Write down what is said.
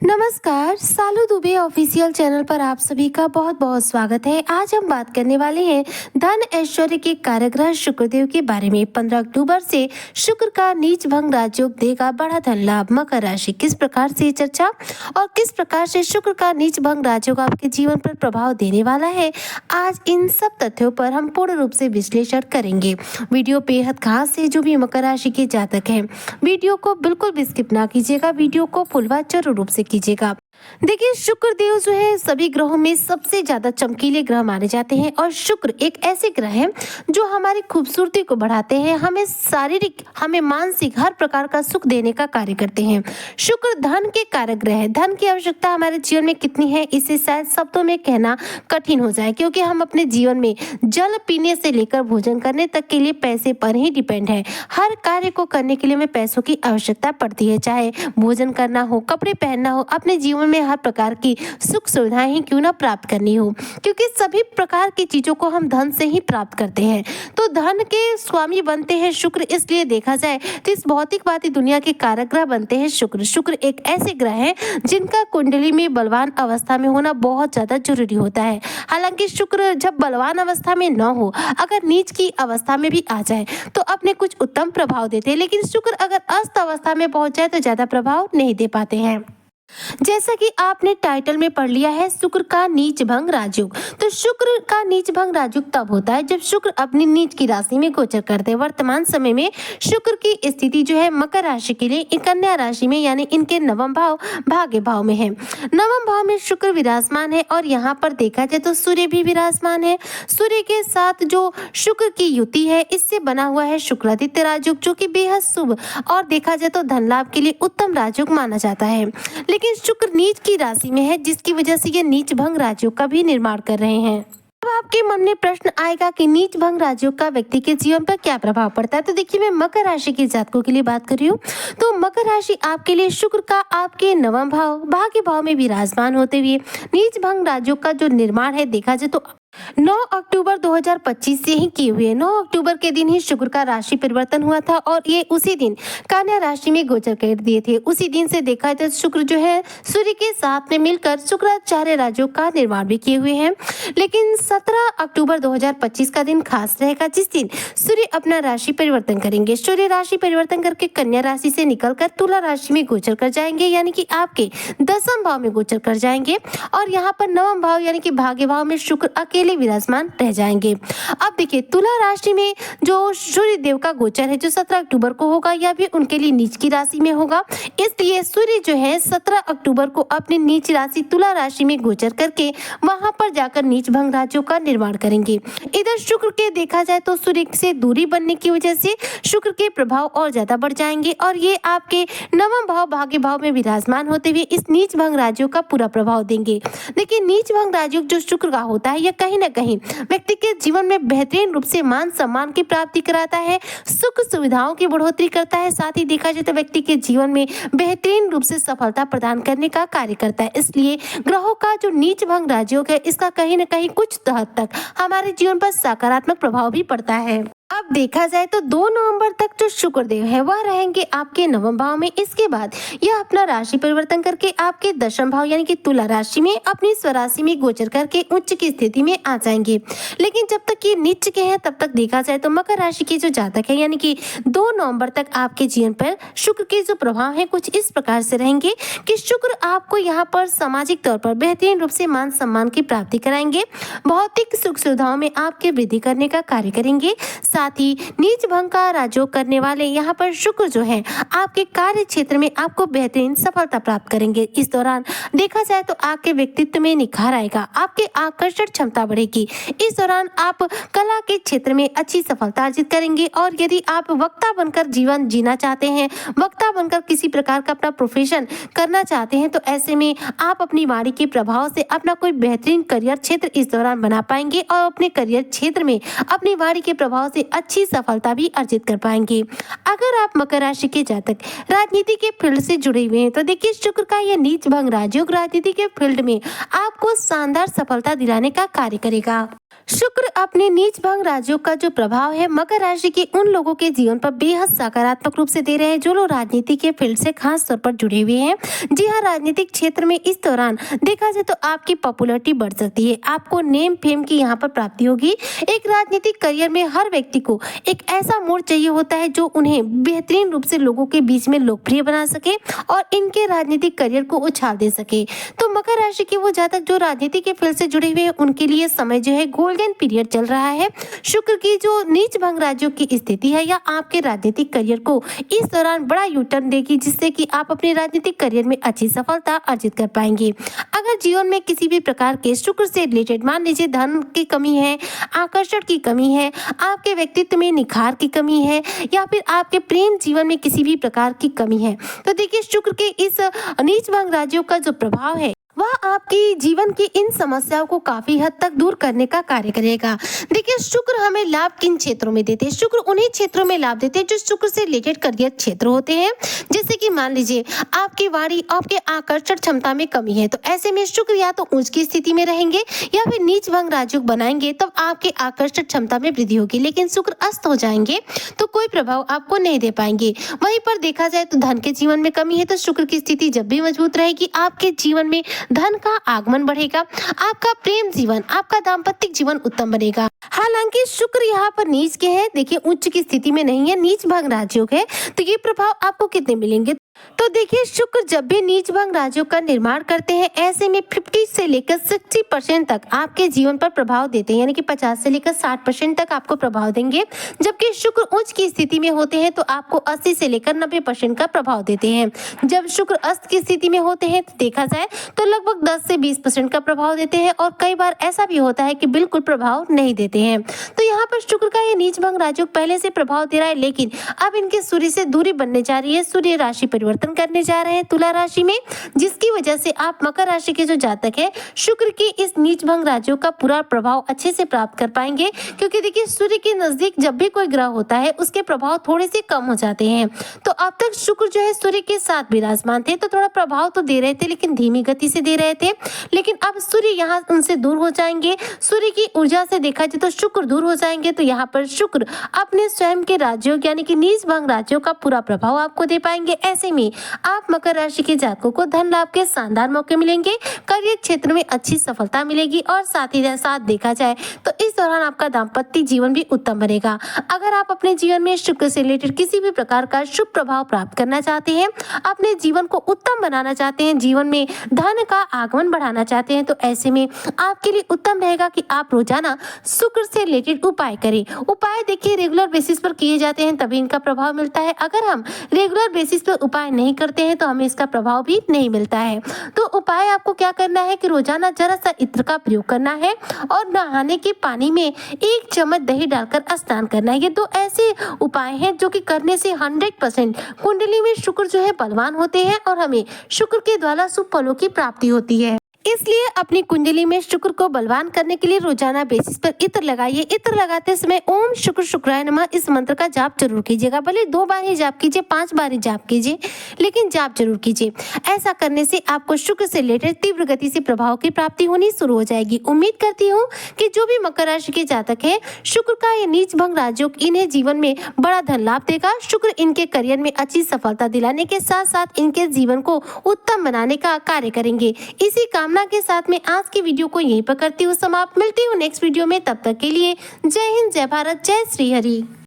नमस्कार, सालू Dubey official channel पर आप सभी का बहुत बहुत स्वागत है। आज हम बात करने वाले हैं धन ऐश्वर्य के कारक शुक्रदेव के बारे में। 15 अक्टूबर से शुक्र का नीच भंग राजयोग देगा बड़ा धन लाभ। मकर राशि किस प्रकार से चर्चा और किस प्रकार से शुक्र का नीच भंग राजयोग आपके जीवन पर प्रभाव देने वाला है, आज इन सब तथ्यों पर हम पूर्ण रूप से विश्लेषण करेंगे। वीडियो बेहद खास है। जो भी मकर राशि के जातक हैं, वीडियो को बिल्कुल भी स्किप ना कीजिएगा, वीडियो को फुल व जरूर रूप से कीजिएगा। देखिए, शुक्र देव जो है सभी ग्रहों में सबसे ज्यादा चमकीले ग्रह माने जाते हैं और शुक्र एक ऐसे ग्रह है जो हमारी खूबसूरती को बढ़ाते हैं, हमें शारीरिक, हमें मानसिक हर प्रकार का सुख देने का कार्य करते हैं। शुक्र धन के कारक ग्रह है। धन की आवश्यकता हमारे जीवन में कितनी है, इसे शायद शब्दों में कहना कठिन हो जाए, क्योंकि हम अपने जीवन में जल पीने से लेकर भोजन करने तक के लिए पैसे पर ही डिपेंड है। हर कार्य को करने के लिए हमें पैसों की आवश्यकता पड़ती है, चाहे भोजन करना हो, कपड़े पहनना हो, अपने जीवन में हर प्रकार की सुख सुविधाएं ही क्यों ना प्राप्त करनी हो, क्योंकि सभी प्रकार की चीजों को हम धन से ही प्राप्त करते हैं। तो धन के स्वामी बनते हैं शुक्र। इसलिए देखा जाए तो इस भौतिकवादी दुनिया के कारक ग्रह बनते हैं शुक्र। शुक्र एक ऐसे ग्रह है जिनका कुंडली में बलवान अवस्था में होना बहुत ज्यादा जरूरी होता है। हालांकि शुक्र जब बलवान अवस्था में न हो, अगर नीच की अवस्था में भी आ जाए तो अपने कुछ उत्तम प्रभाव देते हैं, लेकिन शुक्र अगर अस्त अवस्था में पहुंच जाए तो ज्यादा प्रभाव नहीं दे पाते हैं। जैसा कि आपने टाइटल में पढ़ लिया है, शुक्र का नीच भंग राजयोग। तो शुक्र का नीच भंग राजयोग तब होता है जब शुक्र अपनी नीच की राशि में गोचर करते हैं। वर्तमान समय में शुक्र की स्थिति जो है मकर राशि के लिए कन्या राशि में, यानी इनके नवम भाव भाग्य भाव में है। नवम भाव में शुक्र विराजमान है और यहाँ पर देखा जाए तो सूर्य भी विराजमान है। सूर्य के साथ जो शुक्र की युति है, इससे बना हुआ है शुक्रादित्य राजयोग, जो कि बेहद शुभ और देखा जाए तो धन लाभ के लिए उत्तम राजयोग माना जाता है। लेकिन शुक्र नीच की राशि में है, जिसकी वजह से ये नीच भंग राजयोग का भी निर्माण कर रहे हैं। अब आपके मन में प्रश्न आएगा कि नीच भंग राजयोग का व्यक्ति के जीवन पर क्या प्रभाव पड़ता है। तो देखिए, मैं मकर राशि के जातकों के लिए बात कर रही हूँ। तो मकर राशि आपके लिए शुक्र का आपके नवम भाव भाग्य भाव में विराजमान होते हुए नीच भंग राजयोग का जो निर्माण है, देखा जाए तो 9 अक्टूबर 2025 से ही किए हुए। 9 अक्टूबर के दिन ही शुक्र का राशि परिवर्तन हुआ था और ये उसी दिन कन्या राशि में गोचर कर दिए थे। उसी दिन से देखा जाए शुक्र जो है सूर्य के साथ में मिलकर शुक्राचार्य राजयोग का निर्माण भी किए हुए हैं। लेकिन 17 अक्टूबर 2025 का दिन खास रहेगा, जिस दिन सूर्य अपना राशि परिवर्तन करेंगे। सूर्य राशि परिवर्तन करके कन्या राशि से निकलकर तुला राशि में गोचर कर जाएंगे, यानी कि आपके 10वें भाव में गोचर कर जाएंगे और यहाँ पर 9वें भाव यानी कि भाग्य भाव में शुक्र अकेले विराजमान रह जाएंगे। अब देखिए, तुला राशि में जो सूर्य देव का गोचर है जो 17 अक्टूबर को होगा, यह भी उनके लिए नीच की राशि में होगा। इसलिए सूर्य जो है 17 अक्टूबर को अपनी नीच राशि तुला राशि में गोचर करके वहां पर जाकर नीच भंग राजयोग का निर्माण करेंगे। इधर शुक्र के देखा जाए तो सूर्य से दूरी बनने की वजह से शुक्र के प्रभाव और ज्यादा बढ़ जाएंगे और ये आपके नवम भाव भाग्य भाव में विराजमान होते हुए इस नीच भंग राजयोग का पूरा प्रभाव देंगे। देखिए, नीच भंग राजयोग जो शुक्र का होता है, यह कहीं न कहीं व्यक्ति के जीवन में बेहतरीन रूप से मान सम्मान की प्राप्ति कराता है, सुख सुविधाओं की बढ़ोतरी करता है, साथ ही देखा जाए तो व्यक्ति के जीवन में बेहतरीन रूप से सफलता प्रदान करने का कार्य करता है। इसलिए ग्रहों का जो नीच भंग राजयोग है, इसका कहीं न कहीं कुछ हद तक हमारे जीवन पर सकारात्मक प्रभाव भी पड़ता है। अब देखा जाए तो 2 नवंबर तक जो शुक्रदेव है वह रहेंगे आपके नवम भाव में। इसके बाद यह अपना राशि परिवर्तन करके आपके 10वें भाव यानी कि तुला राशि में अपनी स्वराशि में गोचर करके उच्च की स्थिति में आ जाएंगे। लेकिन जब तक ये नीच के हैं, तब तक देखा जाए तो मकर राशि के जो जातक है, यानी कि 2 नवंबर तक आपके जीवन पर शुक्र के जो प्रभाव है कुछ इस प्रकार से रहेंगे कि शुक्र आपको यहाँ पर सामाजिक तौर पर बेहतरीन रूप से मान सम्मान की प्राप्ति कराएंगे, भौतिक सुख सुविधाओं में आपके वृद्धि करने का कार्य करेंगे। साथ ही नीच भंग का राजयोग करने वाले यहाँ पर शुक्र जो है आपके कार्य क्षेत्र में आपको बेहतरीन सफलता प्राप्त करेंगे। इस दौरान देखा जाए तो आपके व्यक्तित्व में निखार आएगा, आपके आकर्षण क्षमता बढ़ेगी। इस दौरान आप कला के क्षेत्र में अच्छी सफलता अर्जित करेंगे और यदि आप वक्ता बनकर जीवन जीना चाहते हैं, वक्ता बनकर किसी प्रकार का अपना प्रोफेशन करना चाहते हैं, तो ऐसे में आप अपनी वाणी के प्रभाव से अपना कोई बेहतरीन करियर क्षेत्र इस दौरान बना पाएंगे और अपने करियर क्षेत्र में अपनी वाणी के प्रभाव से अच्छी सफलता भी अर्जित कर पाएंगे। अगर आप मकर राशि के जातक राजनीति के फील्ड से जुड़े हुए हैं, तो देखिए शुक्र का यह नीच भंग राजयोग राजनीति के फील्ड में आपको शानदार सफलता दिलाने का कार्य करेगा। शुक्र अपने नीच भंग राज्यों का जो प्रभाव है मकर राशि के उन लोगों के जीवन पर बेहद सकारात्मक रूप से दे रहे हैं जो लोग राजनीति के फील्ड से खास तौर पर जुड़े हुए हैं। जी हाँ, राजनीतिक क्षेत्र में इस दौरान देखा जाए तो आपकी पॉपुलैरिटी बढ़ सकती है, आपको नेम फेम की यहाँ पर प्राप्ति होगी। एक राजनीतिक करियर में हर व्यक्ति को एक ऐसा मोड़ चाहिए होता है जो उन्हें बेहतरीन रूप से लोगों के बीच में लोकप्रिय बना सके और इनके राजनीतिक करियर को उछाल दे सके। तो मकर राशि के वो जातक जो राजनीति के फील्ड से जुड़े हुए हैं उनके लिए समय जो है गोल्डन पीरियड चल रहा है। शुक्र की जो नीच भंग राज्यों की स्थिति है या आपके राजनीतिक करियर को इस दौरान बड़ा यू टर्न देगी, जिससे कि आप अपने राजनीतिक करियर में अच्छी सफलता अर्जित कर पाएंगे। अगर जीवन में किसी भी प्रकार के शुक्र से रिलेटेड, मान लीजिए धन की कमी है, आकर्षण की कमी है, आपके व्यक्तित्व में निखार की कमी है या फिर आपके प्रेम जीवन में किसी भी प्रकार की कमी है, तो देखिए शुक्र के इस नीच भंग राज्यों का जो प्रभाव है वह आपकी जीवन की इन समस्याओं को काफी हद तक दूर करने का कार्य करेगा। देखिए शुक्र हमें लाभ किन क्षेत्रों में देते हैं? शुक्र उन्हीं क्षेत्रों में लाभ देते हैं जो शुक्र से रिलेटेड करियर क्षेत्र होते हैं। जैसे कि मान लीजिए आपकी वाणी, आपके आकर्षण क्षमता में कमी है, तो ऐसे में शुक्र या तो उच्च की स्थिति में रहेंगे या फिर नीच भंग राजयोग बनाएंगे, तब आपके आकर्षण क्षमता में वृद्धि होगी। लेकिन शुक्र अस्त हो जाएंगे तो कोई प्रभाव आपको नहीं दे पाएंगे। वहीं पर देखा जाए तो धन के जीवन में कमी है, तो शुक्र की स्थिति जब भी मजबूत रहेगी आपके जीवन में धन का आगमन बढ़ेगा, आपका प्रेम जीवन, आपका दाम्पत्य जीवन उत्तम बनेगा। हालांकि शुक्र यहाँ पर नीच के है, देखिए उच्च की स्थिति में नहीं है, नीच भंग राजयोग है, तो ये प्रभाव आपको कितने मिलेंगे? तो देखिए शुक्र जब भी नीच भंग राजयोग का निर्माण करते हैं ऐसे में 50 से लेकर 60% तक आपके जीवन पर प्रभाव देते हैं, यानी कि 50 से लेकर 60% तक आपको प्रभाव देंगे। जबकि शुक्र उच्च की स्थिति में होते हैं तो आपको 80 से लेकर 90% का प्रभाव देते हैं। जब शुक्र अस्त की स्थिति में होते हैं तो देखा जाए तो लगभग 10 से 20% का प्रभाव देते हैं और कई बार ऐसा भी होता है कि बिल्कुल प्रभाव नहीं देते हैं। तो यहाँ पर शुक्र का ये नीच भंग राजयोग पहले से प्रभाव दे रहा है, लेकिन अब इनके सूर्य से दूरी बनने जा रही है। सूर्य राशि परिवर्तन करने जा रहे हैं तुला राशि में, जिसकी वजह से आप मकर राशि के जो जातक है शुक्र की इस नीच भंग राजयोग का पूरा प्रभाव अच्छे से प्राप्त कर पाएंगे। क्योंकि देखिए सूर्य के नजदीक जब भी कोई ग्रह होता है उसके प्रभाव थोड़े से कम हो जाते हैं। तो अब तक शुक्र जो है सूर्य के साथ विराजमान थे तो थोड़ा प्रभाव तो दे रहे थे, लेकिन धीमी गति से दे रहे थे। लेकिन अब सूर्य यहाँ उनसे दूर हो जाएंगे, सूर्य की ऊर्जा से देखा जाए तो शुक्र दूर हो जाएंगे, तो यहाँ पर शुक्र अपने स्वयं के राजयोग यानी कि नीच भंग राजयोग का पूरा प्रभाव आपको दे पाएंगे। ऐसे में आप मकर राशि के जातकों को धन लाभ के शानदार मौके मिलेंगे, करियर क्षेत्र में अच्छी सफलता मिलेगी और साथ ही साथ देखा जाए तो इस दौरान आपका दाम्पत्य जीवन भी उत्तम बनेगा। अगर आप अपने जीवन में शुक्र से रिलेटेड किसी भी प्रकार का शुभ प्रभाव प्राप्त करना चाहते हैं, अपने जीवन को उत्तम बनाना चाहते हैं, जीवन में धन का आगमन बढ़ाना चाहते हैं, तो ऐसे में आपके लिए उत्तम रहेगा कि आप रोजाना शुक्र से रिलेटेड उपाय करें। उपाय देखिए रेगुलर बेसिस पर किए जाते हैं तभी इनका प्रभाव मिलता है। अगर हम रेगुलर बेसिस पर उपाय नहीं करते हैं तो हमें इसका प्रभाव भी नहीं मिलता है। तो उपाय आपको क्या करना है कि रोजाना जरा सा इत्र का प्रयोग करना है और नहाने के पानी में 1 चम्मच दही डालकर स्नान करना है। ये 2 ऐसे उपाय हैं जो कि करने से 100% कुंडली में शुक्र जो है बलवान होते हैं और हमें शुक्र के द्वारा शुभ फलों की प्राप्ति होती है। इसलिए अपनी कुंडली में शुक्र को बलवान करने के लिए रोजाना बेसिस पर इत्र लगाइए। इत्र लगाते समय ओम शुक्र शुक्राय नमः इस मंत्र का जाप जरूर कीजिएगा। भले 2 बार ही जाप कीजिए, 5 बार ही जाप कीजिए, लेकिन जाप जरूर कीजिए। ऐसा करने से आपको शुक्र से रिलेटेड तीव्र गति से प्रभाव की प्राप्ति होनी शुरू हो जाएगी। उम्मीद करती हूँ कि जो भी मकर राशि के जातक है शुक्र का ये नीच भंग राजयोग इन्हें जीवन में बड़ा धन लाभ देगा। शुक्र इनके करियर में अच्छी सफलता दिलाने के साथ साथ इनके जीवन को उत्तम बनाने का कार्य करेंगे। इसी कामना के साथ में आज की वीडियो को यहीं पर करती हूँ समाप्त। मिलती हूँ नेक्स्ट वीडियो में, तब तक के लिए जय हिंद, जय भारत, जय श्री हरि।